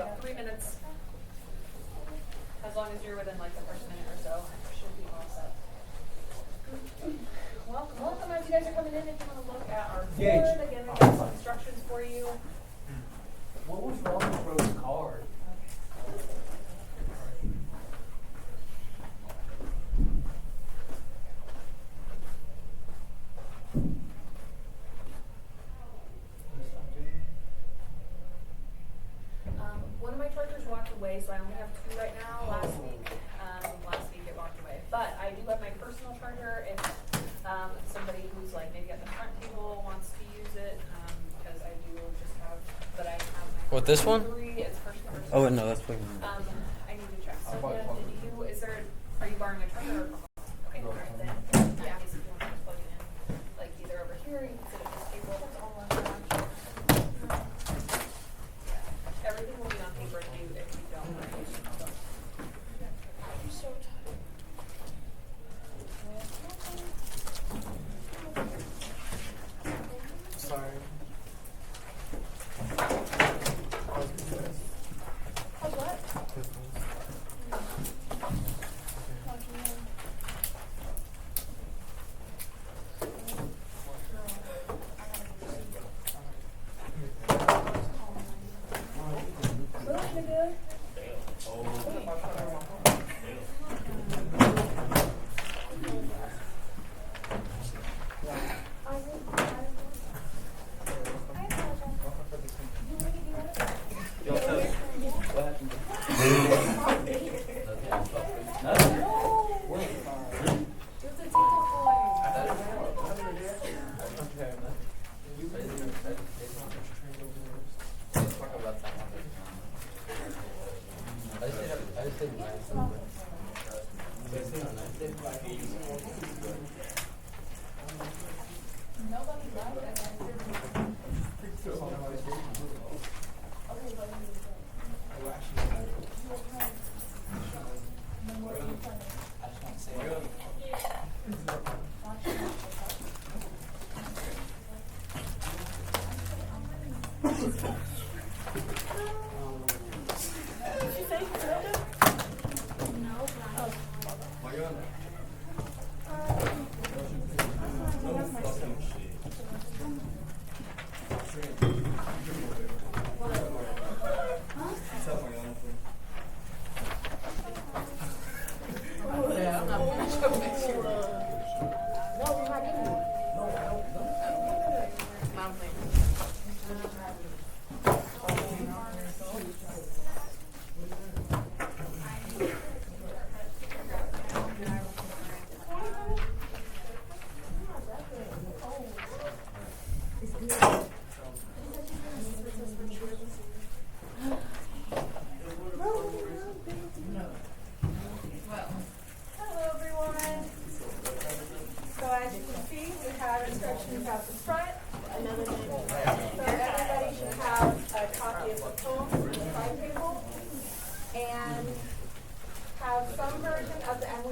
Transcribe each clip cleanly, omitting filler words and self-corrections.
about 3 minutes. As long as you're within like the first minute or so, should be all set. Welcome as you guys are coming in. If you want to look at our board, again, we got some instructions for you. What was wrong with Rose's card? One of my chargers walked away, so I only have 2 right now. Last week it walked away. But I do have my personal charger if somebody who's like maybe at the front table wants to use it, because I do just have, but I have my. What, this one? 3, it's first person. Oh, no, that's what. I need to check. So are you borrowing a charger or from home? Okay, all right then. Yeah, if you want to plug it in, like either over here, you can sit at this table. It's all on the charger. Yeah, everything will be on paper if you don't. I'm so tired. Sorry. How's what?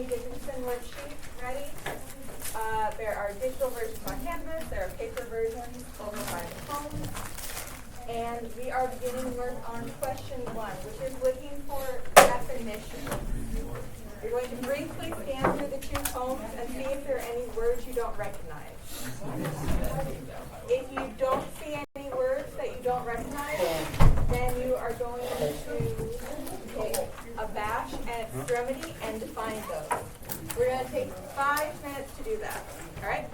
Dickinson worksheet ready. There are digital versions on Canvas. There are paper versions over by the home. And we are beginning work on question 1, which is looking for definition. You're going to briefly scan through the 2 poems and see if there are any words you don't recognize. If you don't see any words that you don't recognize, then you are going to take a bash and extremity and define those. We're going to take 5 minutes to do that. All right?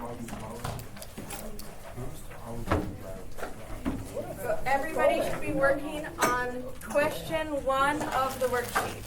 So everybody should be working on question 1 of the worksheet.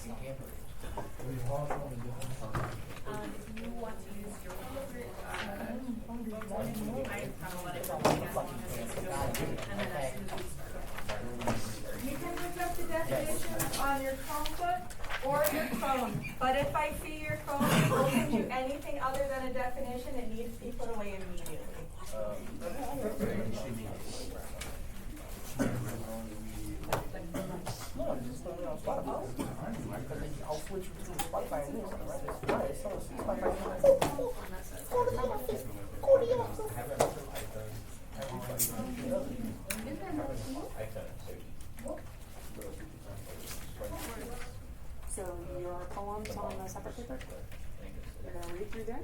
If you want to use your favorite I kind of let it roll as long as it's going, and then as soon as we start. You can look up the definitions on your Chromebook or your phone, but if I see your phone open to anything other than a definition, it needs to be put away immediately. No, just throw it on Spotify. I'll switch between Spotify and this. Right, so Spotify. So your poems on a separate paper, you're going to read through there,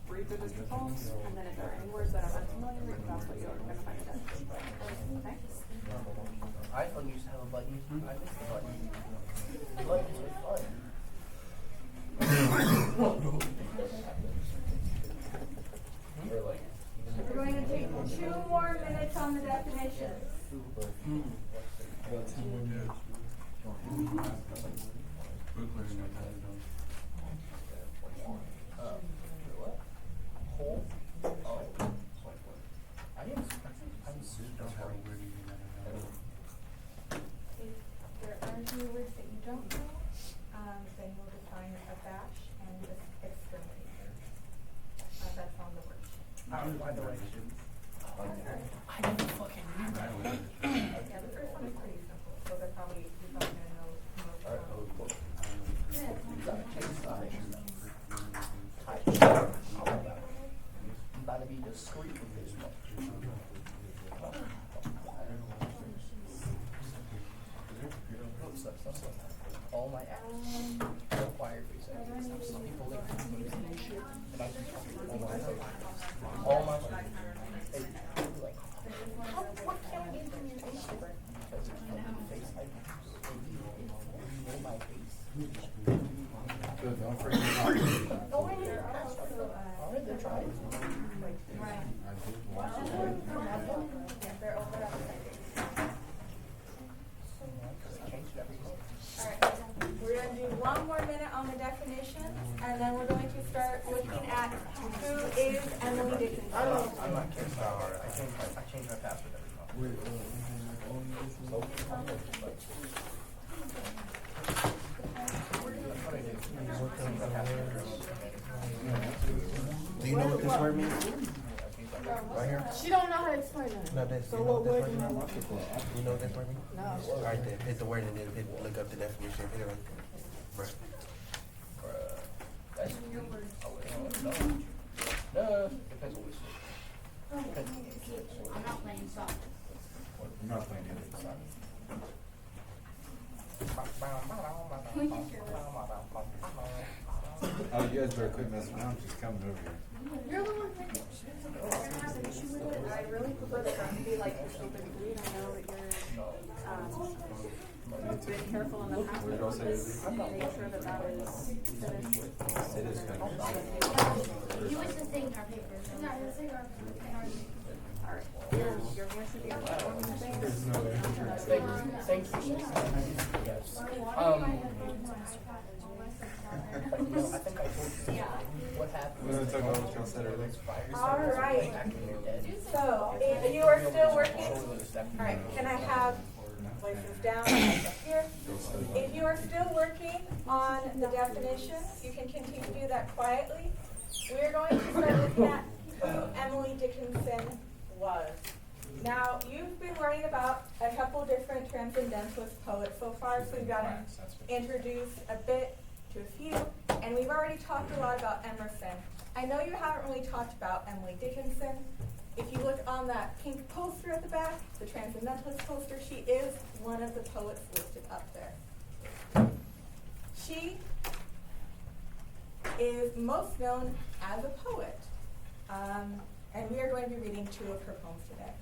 read through those two poems, and then if there are any words that are unfamiliar, that's what you're going to find it in. Okay? iPhone used to have a button. I missed the button. The buttons were fun. We're going to take 2 more minutes on the definition. What? Whole? Oh. I'm super sorry. If there are any words that you don't know, then you'll define a bash and exterminator. That's on the worksheet. By the way, I didn't fucking read that. Yeah, the first one is pretty simple, so they're probably going to know most of them. I'm about to be discreet with this one. All my apps required research. Some people like to use this shit, and I just all my hey, like, what can we do in your Instagram? Because it's the face I use. You know my face. So don't forget. Oh, wait, there are also, Alright, they're trying. right. Yeah, they're over on the side. Alright, we're going to do 1 more minute on the definitions, and then we're going to start looking at who is Emily Dickinson. I'm not kidding. I changed my password every month. Do you know what this word means? Right here? She don't know how to explain it. No, this. So You know what this word word do you means? know? You know what this word means? No. Alright then, hit the word and then look up the definition. Hit it right there. Right. That's your word. No, depends what we say. I'm not playing soccer. I'm not playing it. Oh, you guys better quit messing around. She's coming over here. You're the one that you're going to have an issue with it. I really prefer that to be like an open read. I know that you're been careful in the past with this. Make sure that that is finished. It is finished. You was the thing in our paper. No, the thing in our All right. Your hand should be on the thing. Thank you. Yes. But you know, I think I told you what happened. We're gonna talk about what y'all said earlier. All right. So, if you are still working, all right, can I have voices down, up here? If you are still working on the definitions, you can continue to do that quietly. We are going to start looking at who Emily Dickinson was. Now, you've been learning about a couple different transcendentalist poets so far, so we've got to introduce a bit to a few, and we've already talked a lot about Emerson. I know you haven't really talked about Emily Dickinson. If you look on that pink poster at the back, the transcendentalist poster, she is one of the poets listed up there. She is most known as a poet, and we are going to be reading 2 of her poems today.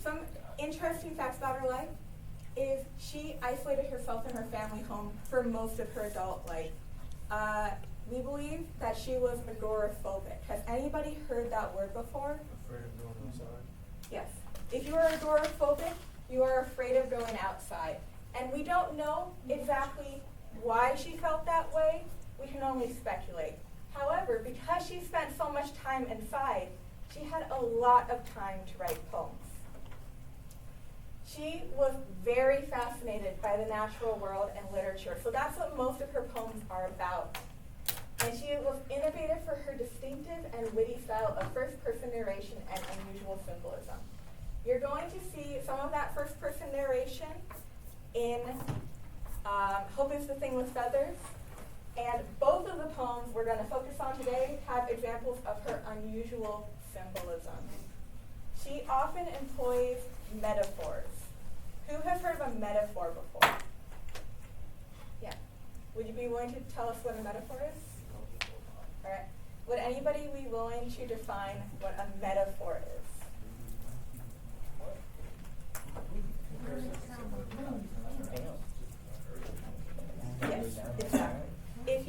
Some interesting facts about her life is she isolated herself in her family home for most of her adult life. We believe that she was agoraphobic. Has anybody heard that word before? Afraid of going outside. Yes. If you are agoraphobic, you are afraid of going outside. And we don't know exactly why she felt that way. We can only speculate. However, because she spent so much time inside, she had a lot of time to write poems. She was very fascinated by the natural world and literature, so that's what most of her poems are about. And she was innovative for her distinctive and witty style of first-person narration and unusual symbolism. You're going to see some of that first-person narration in Hope is the Thing with Feathers. And both of the poems we're going to focus on today have examples of her unusual symbolism. She often employs metaphors. Who has heard of a metaphor before? Yeah. Would you be willing to tell us what a metaphor is? All right. Would anybody be willing to define what a metaphor is? Yes, exactly. If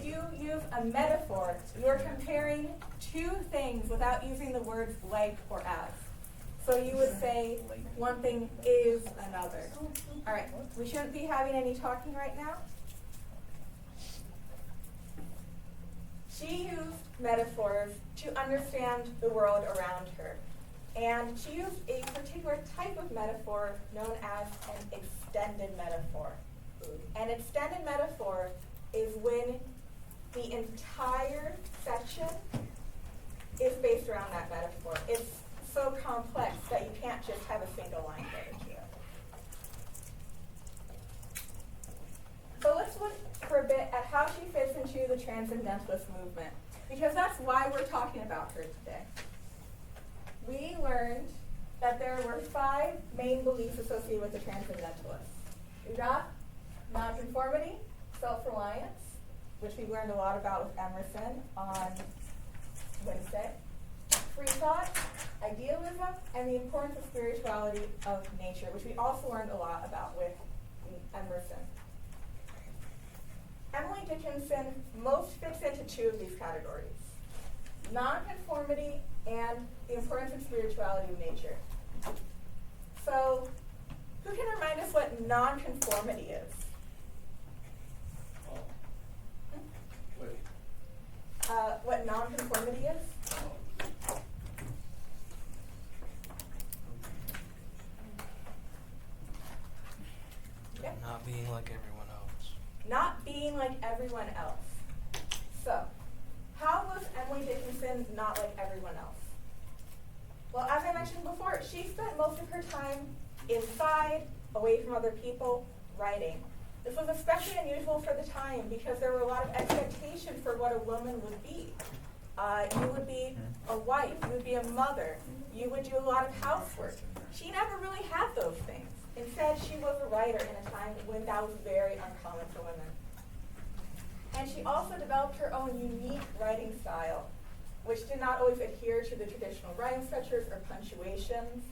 you use a metaphor, you're comparing two things without using the words like or as. So you would say one thing is another. All right, we shouldn't be having any talking right now. She used metaphors to understand the world around her. And she used a particular type of metaphor known as an extended metaphor. An extended metaphor is when the entire section is based around that metaphor. It's so complex that you can't just have a single line go to it. So let's look for a bit at how she fits into the Transcendentalist movement, because that's why we're talking about her today. We learned that there were 5 main beliefs associated with the Transcendentalists. We got nonconformity, self-reliance, which we learned a lot about with Emerson on Wednesday, free thought, idealism, and the importance of spirituality of nature, which we also learned a lot about with Emerson. Emily Dickinson most fits into 2 of these categories: nonconformity and the importance of spirituality of nature. So, who can remind us what nonconformity is? What nonconformity is? Yeah. Not being like everyone else. Not being like everyone else. So, how was Emily Dickinson not like everyone else? Well, as I mentioned before, she spent most of her time inside, away from other people, writing. This was especially unusual for the time because there were a lot of expectations for what a woman would be. You would be a wife, you would be a mother, you would do a lot of housework. She never really had those things. Instead, she was a writer in a time when that was very uncommon for women. And she also developed her own unique writing style, which did not always adhere to the traditional rhyme structures or punctuations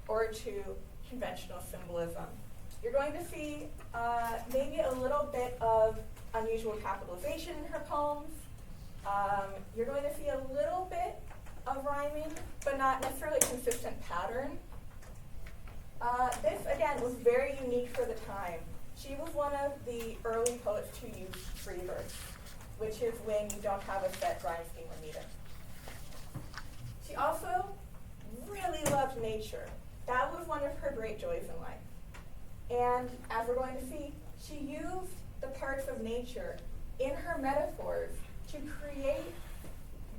or to conventional symbolism. You're going to see maybe a little bit of unusual capitalization in her poems. You're going to see a little bit of rhyming, but not necessarily a consistent pattern. This, again, was very unique for the time. She was one of the early poets to use free verse, which is when you don't have a set rhyme scheme or meter. She also really loved nature. That was one of her great joys in life. And as we're going to see, she used the parts of nature in her metaphors to create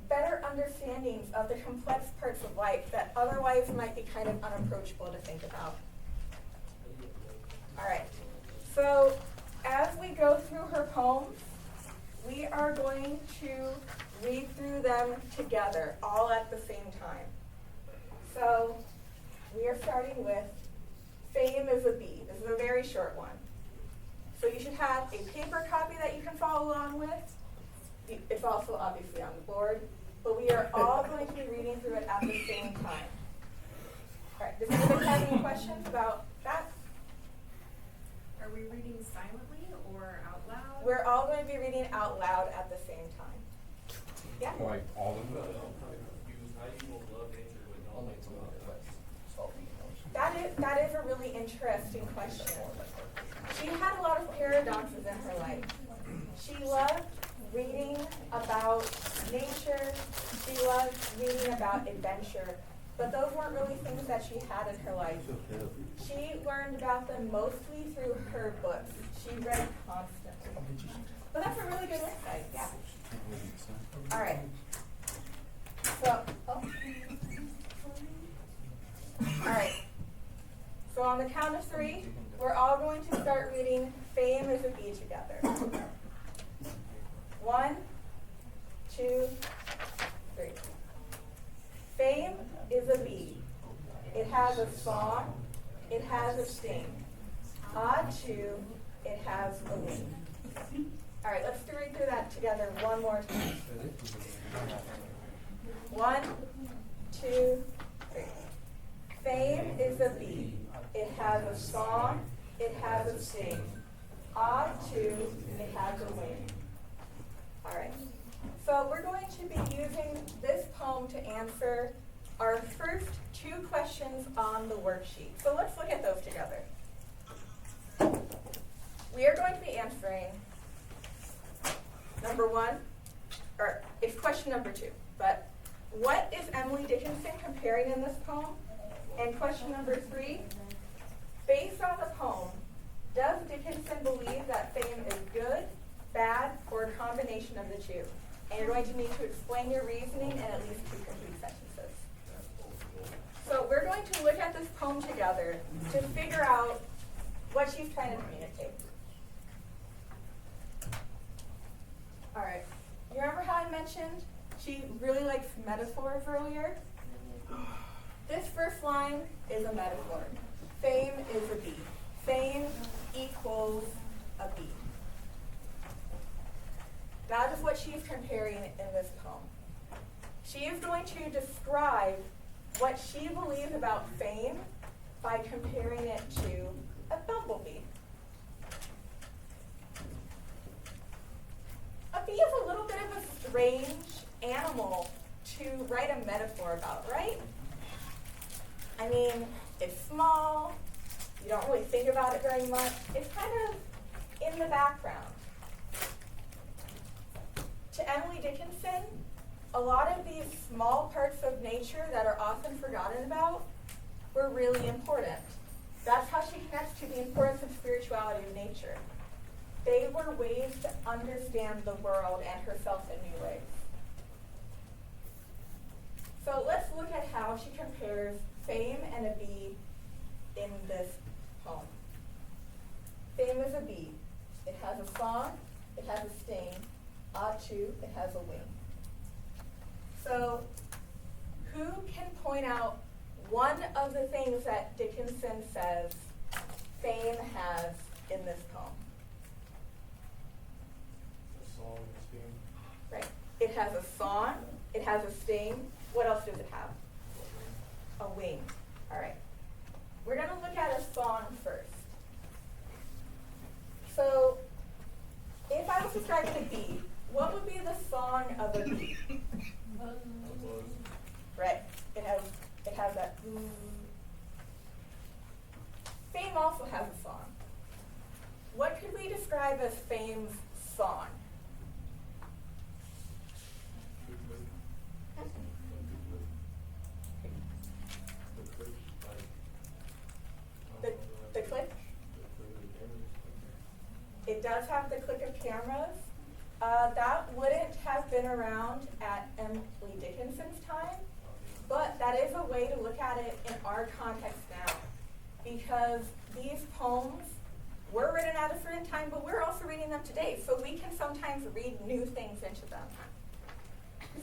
better understandings of the complex parts of life that otherwise might be kind of unapproachable to think about. All right, so as we go through her poems, we are going to read through them together, all at the same time. So we are starting with Fame is a Bee. This is a very short one. So you should have a paper copy that you can follow along with. It's also obviously on the board, but we are all going to be reading through it at the same time. All right, does anybody have any questions about that? Are we reading silently or out loud? We're all going to be reading out loud at the same time. Yeah? Like all of them? Only it's a little bit less salty. That is a really interesting question. She had a lot of paradoxes in her life. She loved reading about nature. She loved reading about adventure. But those weren't really things that she had in her life. She learned about them mostly through her books. She read constantly. But that's a really good insight, yeah. All right. So, all right. So on the count of 3, we're all going to start reading Fame is a Bee together. 1, 2, 3. Fame is a bee. It has a song. It has a sting. Achoo, it has a wing. All right, let's read through that together one more time. 1, 2, 3. Fame is a bee. It has a song. It has a sting. Achoo, it has a wing. All right. So we're going to be using this poem to answer our first 2 questions on the worksheet. So let's look at those together. We are going to be answering number 1, or it's question number 2, but what is Emily Dickinson comparing in this poem? And question number 3, based on the poem, does Dickinson believe that fame is good, bad, or a combination of the 2? And you're going to need to explain your reasoning in at least 2 complete sentences. So we're going to look at this poem together to figure out what she's trying to communicate. All right. You remember how I mentioned she really likes metaphors earlier? This first line is a metaphor. Fame is a bee. Fame equals a bee. That is what she is comparing in this poem. She is going to describe what she believes about fame by comparing it to a bumblebee. A bee is a little bit of a strange animal to write a metaphor about, right? I mean, it's small, you don't really think about it very much. It's kind of in the background. To Emily Dickinson, a lot of these small parts of nature that are often forgotten about were really important. That's how she connects to the importance of spirituality of nature. They were ways to understand the world and herself in new ways. So let's look at how she compares fame and a bee in this poem. Fame is a bee. It has a song, it has a sting, achoo, it has a wing. So who can point out one of the things that Dickinson says fame has in this poem? The song, the sting. Right. It has a song, it has a sting. What else does it have? A wing. All right. We're going to look at a song first. So if I was describing a bee, what would be the song of a bee? Right. It has that. Fame also has a song. What could we describe as fame's song? The click? It does have the click of cameras. That wouldn't have been around at Emily Dickinson's time, but that is a way to look at it in our context now, because these poems were written at a certain time, but we're also reading them today, so we can sometimes read new things into them.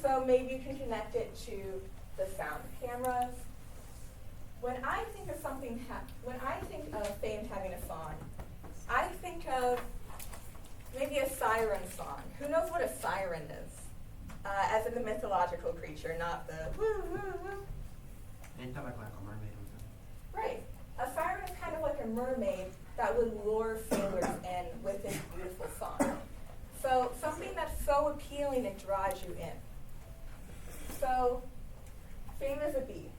So maybe you can connect it to the sound of cameras. When I think of when I think of fame having a song, I think of maybe a siren song. Who knows what a siren is? As in the mythological creature, not the woo, woo, woo. Anything like a mermaid or something. Right. A siren is kind of like a mermaid that would lure sailors in with its beautiful song. So something that's so appealing it draws you in. So fame is a bee.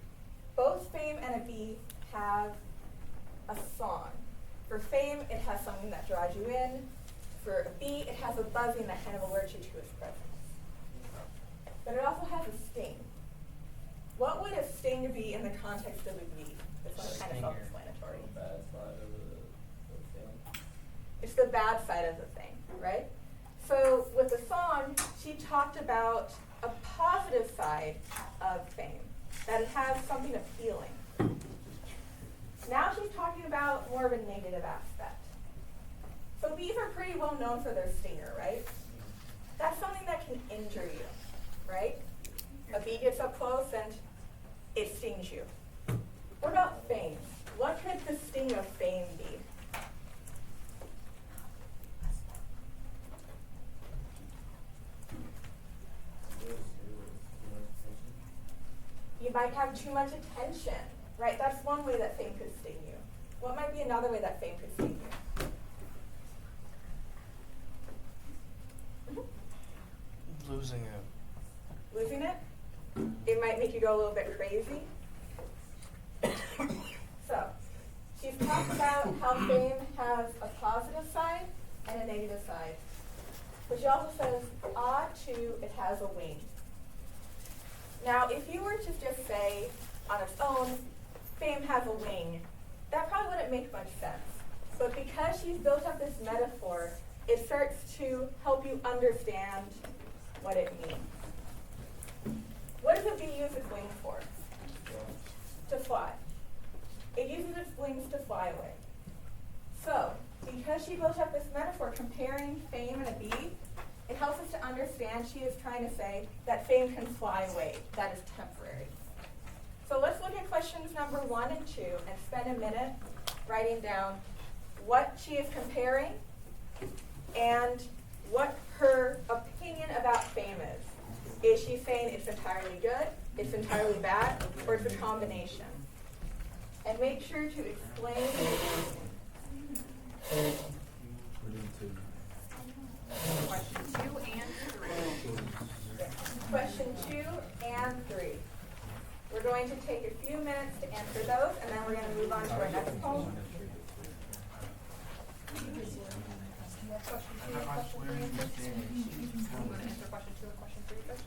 Both fame and a bee have a song. For fame, it has something that draws you in. For a bee, it has a buzzing that kind of alerts you to its presence. But it also has a sting. What would a sting be in the context of a bee? This one's kind of self-explanatory. It's the bad side of the thing, right? So with the song, she talked about a positive side of fame, that it has something appealing. Now she's talking about more of a negative aspect. So bees are pretty well known for their stinger, right? That's something that can injure you, right? A bee gets up close and it stings you. What about fame? What could the sting of fame be? You might have too much attention, right? That's one way that fame could sting you. What might be another way that fame could sting you? Losing it. Losing it? It might make you go a little bit crazy. So, she's talked about how fame has a positive side and a negative side. But she also says, too, it has a wing. Now, if you were to just say on its own, fame has a wing, that probably wouldn't make much sense. But because she's built up this metaphor, it starts to help you understand what it means. What does a bee use its wings for? To fly. It uses its wings to fly away. So, because she built up this metaphor comparing fame and a bee, it helps us to understand she is trying to say that fame can fly away, that is temporary. So let's look at questions number 1 and 2 and spend a minute writing down what she is comparing and what her opinion about fame is. Is she saying it's entirely good, it's entirely bad, or it's a combination? And make sure to explain. Question 2 and 3. Question 2 and 3. We're going to take a few minutes to answer those, and then we're going to move on to our next poem. Question 2, question 3, and 6. I'm going to answer question 2 and question 3 first.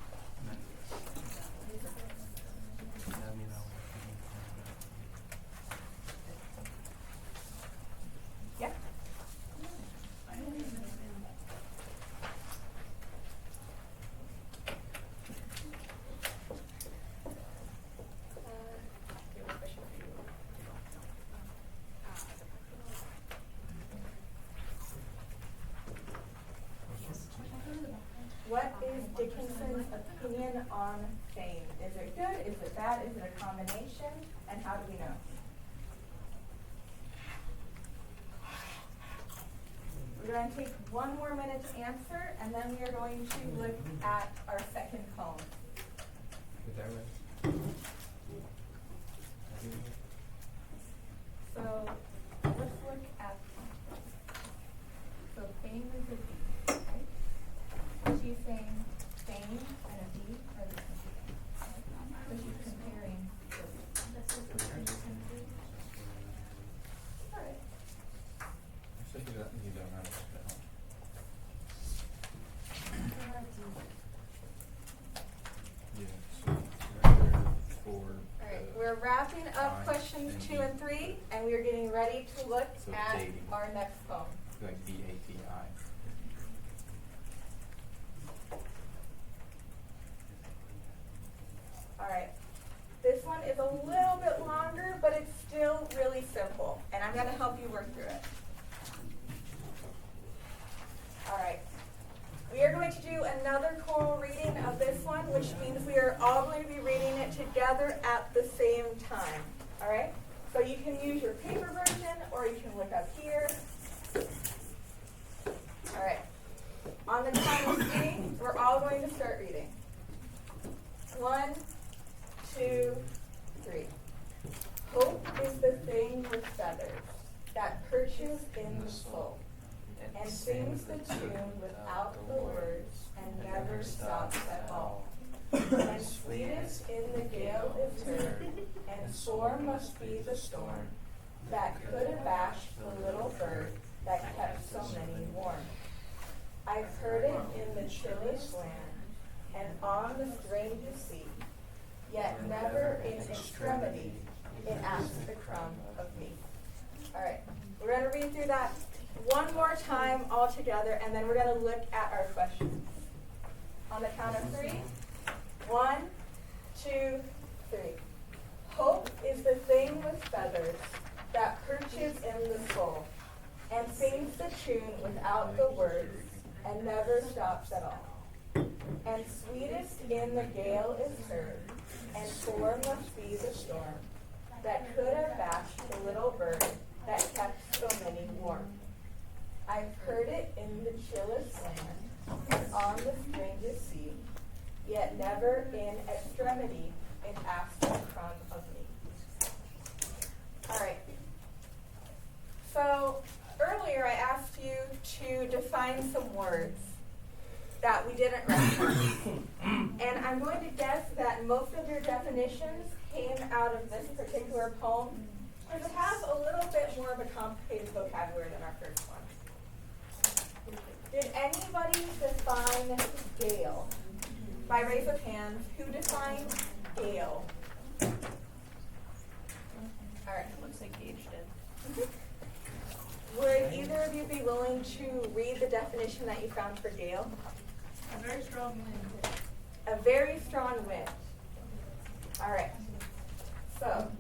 Yeah? What is Dickinson's opinion on fame? Is it good? Is it bad? Is it a combination? And how do we know? We're going to take one more minute to answer, and then we are going to look at our second poem. So let's look at, so fame is a bee, right? She's saying fame and a bee are the same thing. So she's comparing the All right. So you don't know. Yeah, so right there for All right, we're wrapping up questions 2 and 3, and we are getting ready to look So at dating. our next poem. like B-A-T-I. All right, this one is a little bit longer, but it's still really simple, and I'm going to help you work through it. All right, we are going to do another choral reading of this one, which means we are all going to be reading it together at the same time. All right, so you can use your paper version, or you can look up here. All right, on the count of 3, we're all going to start reading. 1, 2, 3. Hope is the thing with feathers that perches in the soul and sings the tune without the words and never stops at all. And sweetest in the gale is heard, and sore must be the storm that could abash the little bird that kept so many warm. I've heard it in the chilliest land and on the strangest sea, yet never in extremity it asks a crumb of me. All right, we're going to read through that one more time all together, and then we're going to look at our questions. On the count of 3. 1, 2, 3. Hope is the thing with feathers that perches in the soul and sings the tune without the words and never stops at all. And sweetest in the gale is heard, and sore must be the storm that could have bashed the little bird that kept so many warm. I've heard it in the chillest land and on the strangest sea, yet never in extremity it asked a crumb of me. All right. So earlier I asked you to define some words that we didn't recognize. And I'm going to guess that most of your definitions came out of this particular poem, because it has a little bit more of a complicated vocabulary than our first one. Did anybody define gale? By raise of hands, who defined gale? All right. Looks like Gage did. Would either of you be willing to read the definition that you found for gale? A very strong wind. A very strong wind. All right. So,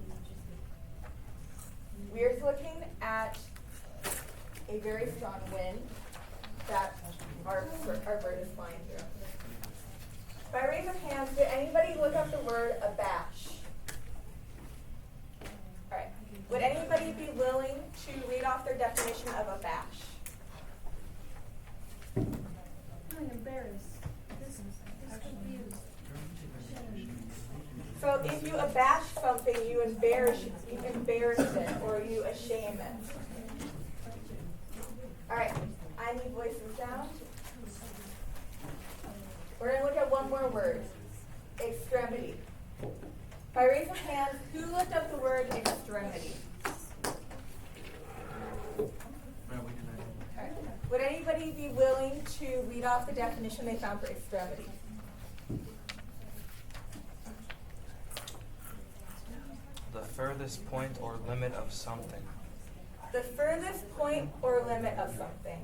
we're looking at a very strong wind that our bird is flying through. By raise of hands, did anybody look up the word abash? All right. Would anybody be willing to read off their definition of abash? Feeling embarrassed. Confused. So if you abash something, you embarrass it, or you ashame it. All right. I need voices down. We're going to look at one more word. Extremity. By raise of hands, who looked up the word extremity? Alright. Would anybody be willing to read off the definition they found for extremity? The furthest point or limit of something. The furthest point or limit of something.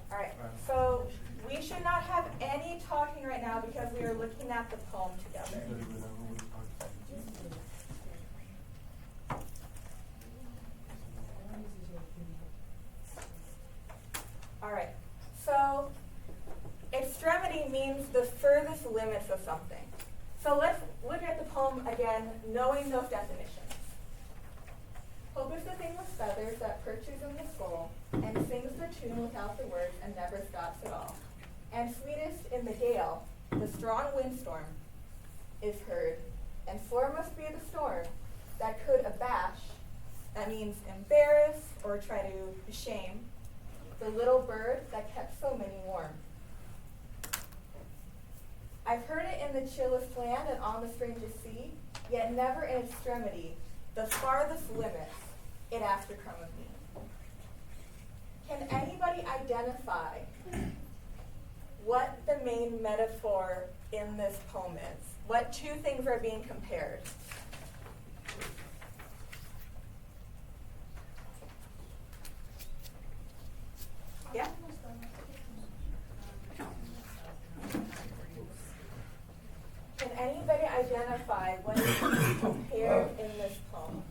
Alright, so we should not have any talking right now because we are looking at the poem together. Alright, so extremity means the furthest limits of something. So let's look at the poem again, knowing those definitions. Hope is the thing with feathers that perches in the soul and sings the tune without the words and never stops at all. And sweetest in the gale, the strong windstorm is heard, and sore must be the storm that could abash, that means embarrass or try to shame, the little bird that kept so many warm. I've heard it in the chillest land and on the strangest sea, yet never in extremity, the farthest limits, it asked a crumb of me. Can anybody identify what the main metaphor in this poem is? What two things are being compared? Yeah? Can anybody identify what is being compared in this poem?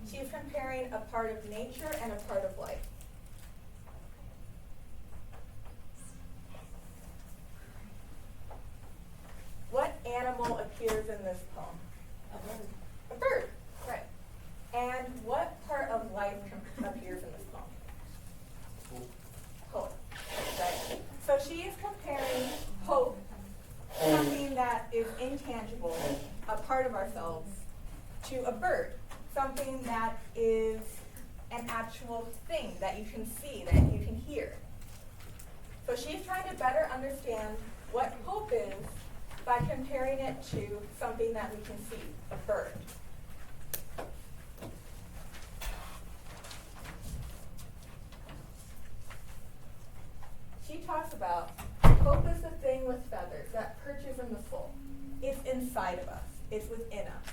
She's comparing a part of nature and a part of life. What animal appears in this poem? A bird. A bird, right. And what part of life appears in this poem? Hope, right. So she is comparing hope, something that is intangible, a part of ourselves, to a bird, something that is an actual thing that you can see, that you can hear. So she's trying to better understand what hope is by comparing it to something that we can see, a bird. talks about hope is the thing with feathers that perches in the soul. It's inside of us. It's within us.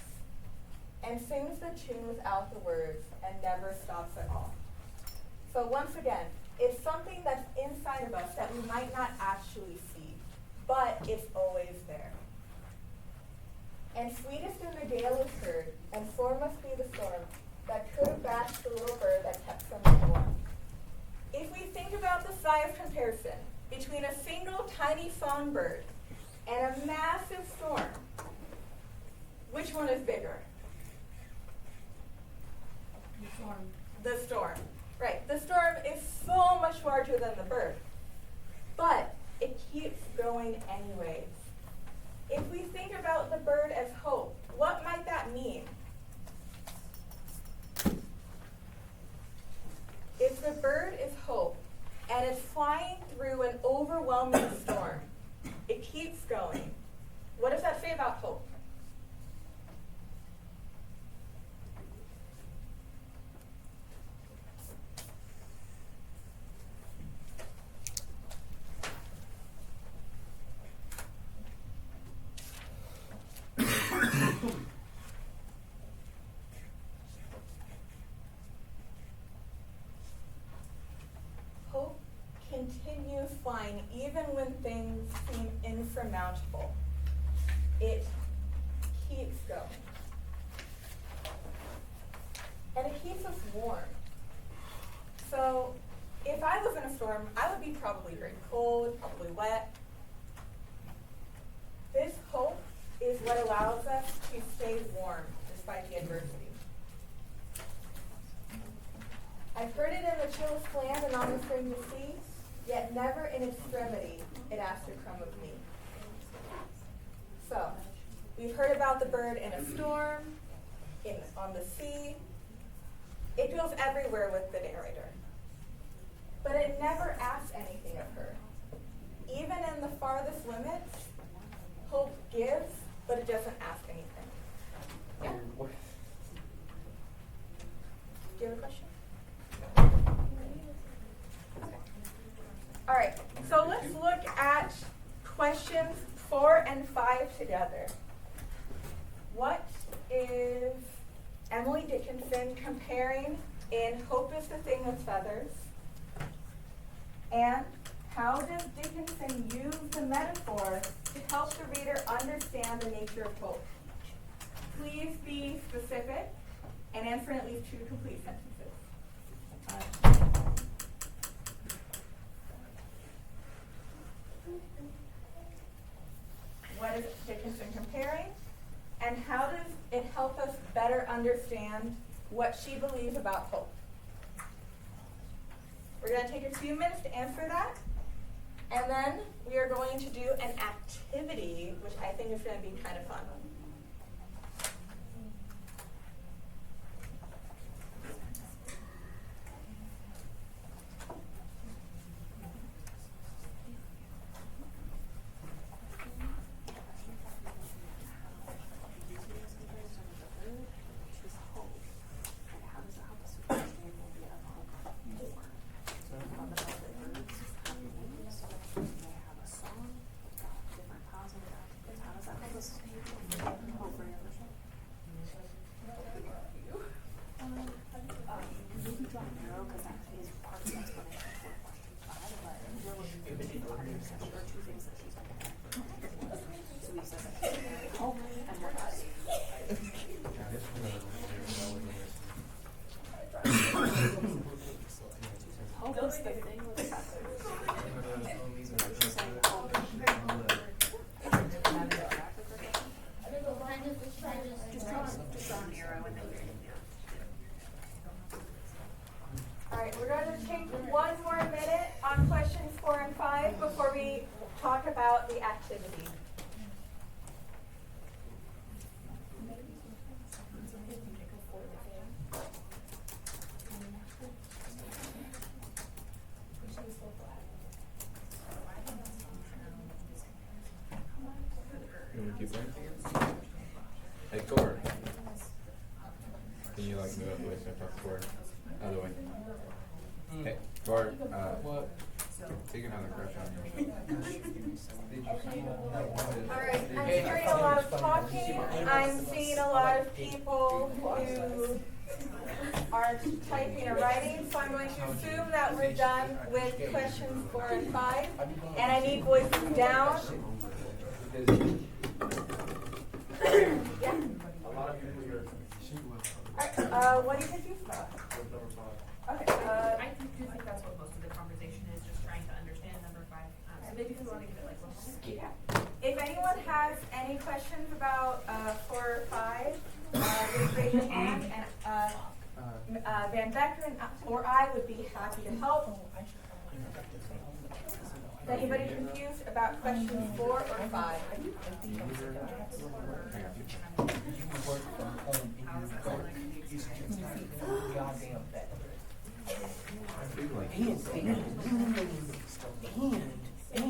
And sings the tune without the words and never stops at all. So once again, it's something that's inside of us that we might not actually see, but it's always there. And sweetest in the gale is heard, and sore must be the storm that could have bashed the little bird that kept from the warm. If we think about the size comparison between a single tiny songbird and a massive storm, which one is bigger? The storm. The storm. Right. The storm is so much larger than the bird. But it keeps going anyways. If we think about the bird as hope, what might that mean? If the bird is hope and it's flying through an overwhelming storm, it keeps going. What does that say about hope? Hope continues flying even when things seem insurmountable. It keeps going. And it keeps us warm. So if I was in a storm, I would be probably very cold, probably wet. This hope is what allows us to stay warm despite the adversity. I've heard it in the chillest land and on the fringe of sea, yet never in extremity it asked a crumb of me. So, we've heard about the bird in a storm, on the sea. It goes everywhere with the narrator. But it never asks anything of her. Even in the farthest limits, hope gives, but it doesn't ask anything. Yeah? Do you have a question? All right, so let's look at questions 4 and 5 together. What is Emily Dickinson comparing in Hope is the Thing with Feathers? And how does Dickinson use the metaphor to help the reader understand the nature of hope? Please be specific and answer in at least 2 complete sentences. What is Dickinson comparing? And how does it help us better understand what she believes about hope? We're going to take a few minutes to answer that. And then we are going to do an activity, which I think is going to be kind of fun. All right, we're going to take 1 more minute on questions 4 and 5 before we talk about the activity. You want to keep going? Hey, Cord. Can you like move up the way so I talk to Cord? Out of the way. Hey, Cord. What? Take another crush on Alright, I'm hearing a lot of talking. I'm seeing a lot of people who are typing or writing, so I'm going to assume that we're done with questions 4 and 5. And I need voices down. Yeah. Alright, what are you confused about? Okay, I do think that's what most of the conversation is, just trying to understand number 5. So maybe if you want to give it like one more. yeah. If anyone has any questions about 4 or 5, just raise your hand, and Van Becker or I would be happy to help. Is anybody confused about questions 4 or 5? Goddamn bed. And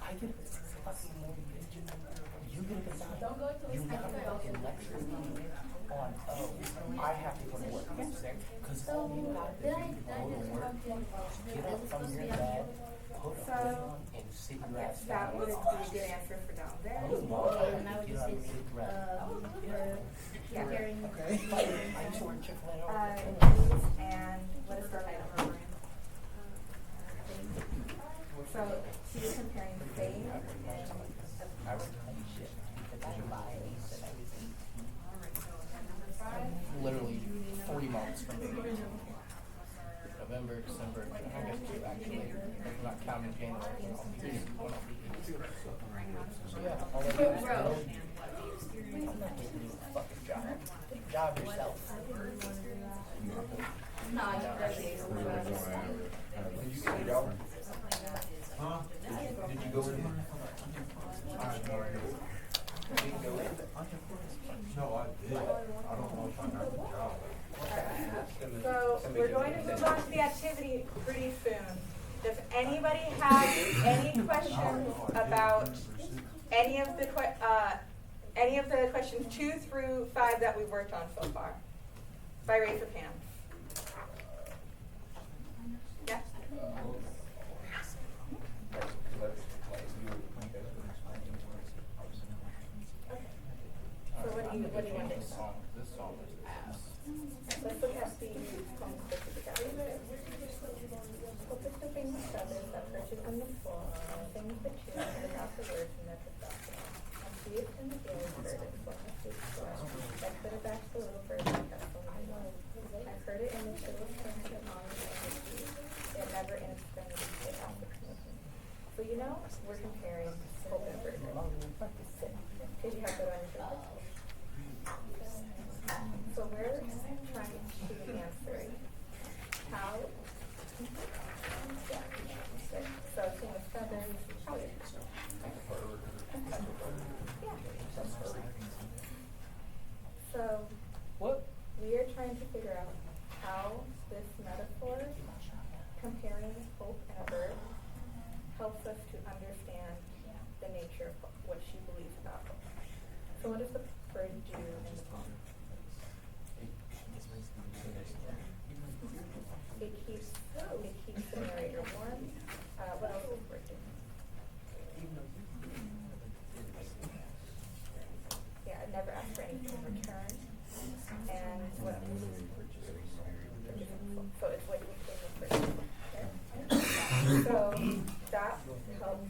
I get fucking mortgage. You get a design. You have to fucking lecture me on, I have to go to work next day. Because all you gotta do is go to work, get up from your bed, put a phone on, and sit your ass down. That would be a good answer for down there. Yeah. Okay. I used to work Chick-fil-A. And what is her item? So she is comparing the fame and I was telling shit. Because I buy these and everything. Literally 40 months from baby. November, December, I guess 2 actually. I'm not counting January. I'll be 8. So yeah, all I do is go. I'm not getting you a fucking job. Job yourself. no, Did you get a job? Huh? Did you go in? I have no idea. Did you go in? No, I did. I don't know if I got the job. So we're going to move on to the activity pretty soon. Does anybody have any questions about any of the questions 2 through 5 that we've worked on so far? By raise of hands. Yeah? So what do you want to do? This song is ass. Let's look at the poems put together. Focus the famous feathers that perches on the floor, and sings the tune without the words and that's the thought. And see it in the daily bird and flock of sweet soil. That put it back to the little bird like that's the one I know. I've heard it in the chill of spring and on the sea. Yet never in its serenity it out the commission. So you know, we're comparing hope and bird. Because you have that on your shoulder. So we're trying to answer how, yeah, so seeing the feathers, how is it? Yeah, that's right. So What? we are trying to figure out how this metaphor, comparing hope and a bird, helps us to understand the nature of what she believes about hope. So what does the bird do in the poem? It keeps the narrator warm. What else is bird do? Yeah, it never asks for anything in return. And what else? So it's what you think of bird. So that helps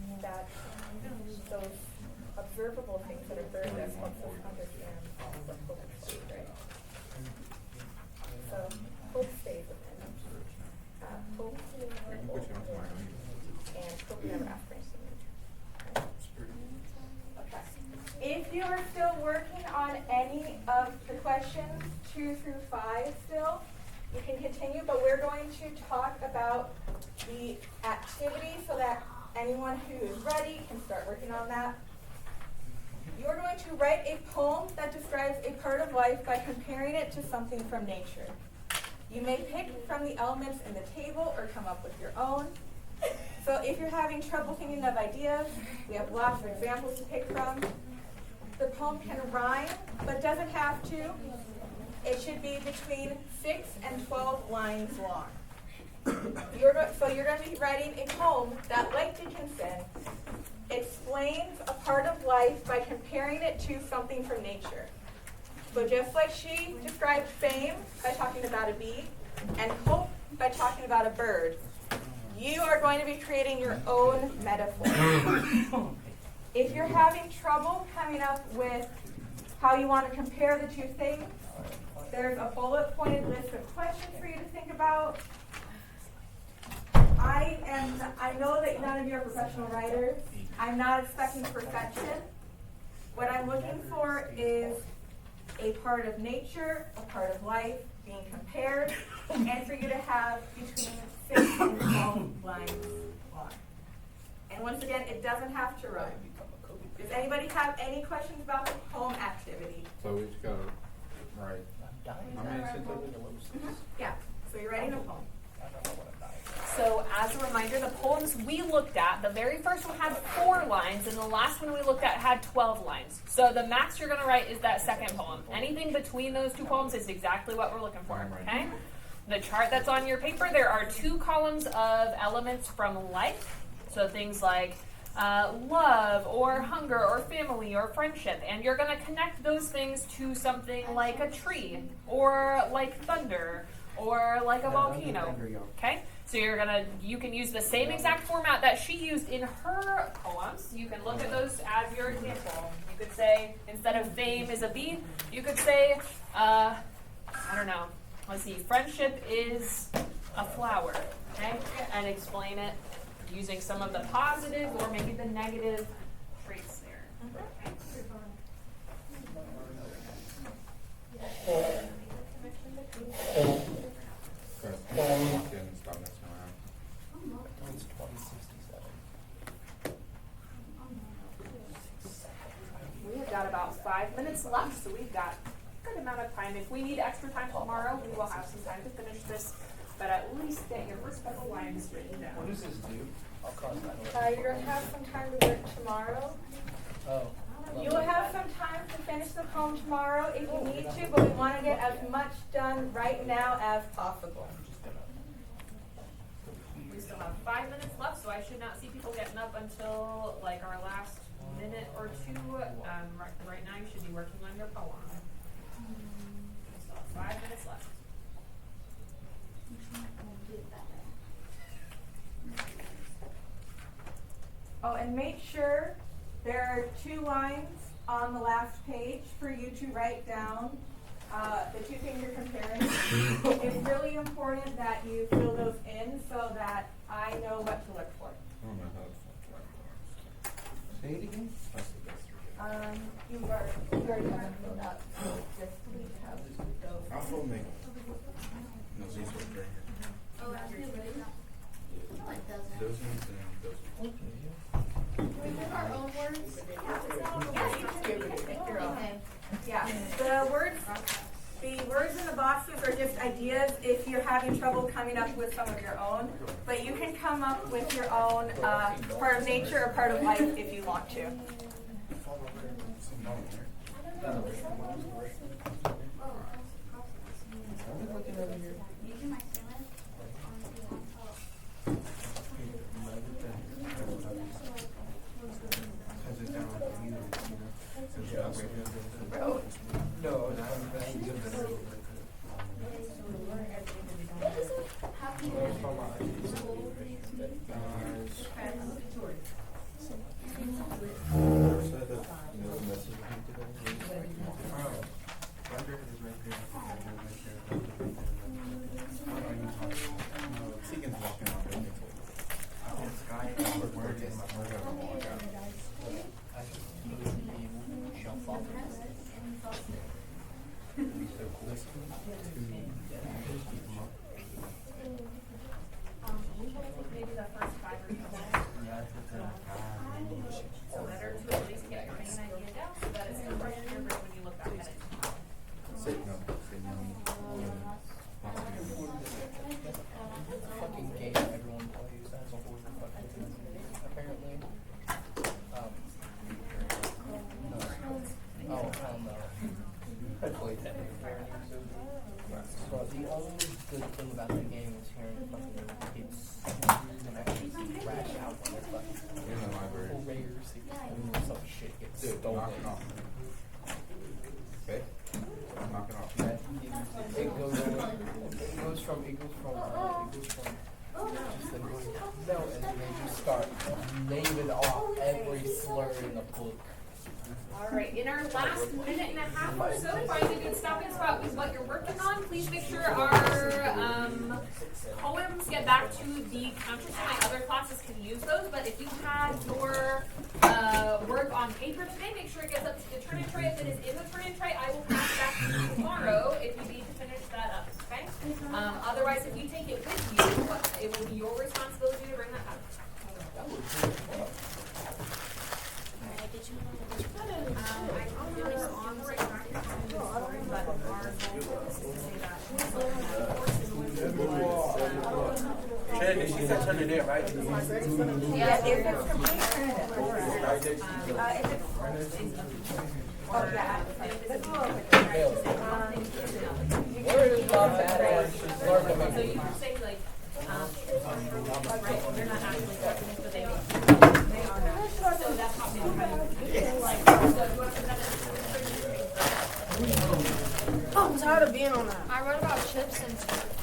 those observable things that are bird that helps us understand what hope is, right? So hope stays with him. Hope and hope never asks for anything. Okay. If you are still working on any of the questions 2 through 5 still, you can continue, but we're going to talk about the activity so that anyone who is ready can start working on that. You're going to write a poem that describes a part of life by comparing it to something from nature. You may pick from the elements in the table or come up with your own. So if you're having trouble thinking of ideas, we have lots of examples to pick from. The poem can rhyme, but doesn't have to. It should be between 6 and 12 lines long. you're going to be writing a poem that, like Dickinson, explains a part of life by comparing it to something from nature. So just like she described fame by talking about a bee, and hope by talking about a bird, you are going to be creating your own metaphor. If you're having trouble coming up with how you want to compare the two things, there's a bullet pointed list of questions for you to think about. I know that none of you are professional writers. I'm not expecting perfection. What I'm looking for is a part of nature, a part of life being compared, and for you to have between 6 and 12 lines long. And once again, it doesn't have to rhyme. Does anybody have any questions about the poem activity? So we just gotta write. I'm dying. Yeah, so you're writing a poem. I don't know what I'm dying. So as a reminder, the poems we looked at, the very first one had 4 lines, and the last one we looked at had 12 lines. So the max you're going to write is that second poem. Anything between those 2 poems is exactly what we're looking for, okay? The chart that's on your paper, there are 2 columns of elements from life. So things like love or hunger or family or friendship, and you're going to connect those things to something like a tree or like thunder or like a volcano, okay? So you can use the same exact format that she used in her poems. You can look at those as your example. You could say, instead of fame is a bee, you could say, I don't know, let's see, friendship is a flower, okay? And explain it using some of the positive or maybe the negative traits there. Okay? Stop messing around. It's 2067. We have got about 5 minutes left, so we've got a good amount of time. If we need extra time tomorrow, we will have some time to finish this, but at least get your first couple lines written down. What does this do? I'll cross that You're going to have some time to work tomorrow. Oh. You'll have some time to finish the poem tomorrow if you need to, but we want to get as much done right now as possible. We still have 5 minutes left, so I should not see people getting up until like our last minute or 2. Right now you should be working on your poem. We still have 5 minutes left. Oh, and make sure there are 2 lines on the last page for you to write down the 2 things you're comparing. It's really important that you fill those in so that I know what to look for. I don't know how to say it again. You already have them filled out. So just please have those. I'll full make no, these ones right here. Oh, that's really good. No, it doesn't. Those ones and those ones. Do we have our own words? Yeah, you can pick your own. Okay. Yeah, the words in the boxes are just ideas if you're having trouble coming up with some of your own. But you can come up with your own part of nature or part of life if you want to. Maybe the first 5 or so better to at least get your main idea down so that it's in fresh in your brain when you look back at it. Say no. Say no. Fucking game everyone plays as a whole fucking apparently. No. Oh, hell no. I played that. So the only good thing about the game is hearing fucking knock it off. Okay? Knock it off. It goes from just them going no, and then they just start naming off every slur in the book. Alright, in our last minute and a half or so, find a good stopping spot with what you're working on. Please make sure our poems get back to the counter so my other classes can use those. But if you had your work on paper today, make sure it gets up to the turn-in tray. If it is in the turn-in tray, I will pass it back to you tomorrow if you need to finish that up, okay? Otherwise, if you take it with you, it will be your responsibility to bring that back. I don't know if on the right track, but our goal is to say that. Shannon, she said turn it in, right? Yeah, if it's complete, turn it in. Oh, yeah. Where is my badass slur to make So you can say like, right, they're not actually documents, but they are not. So that's how they kind of, like, so you want to put that in. I'm tired of being on that. I wrote about chips and stuff.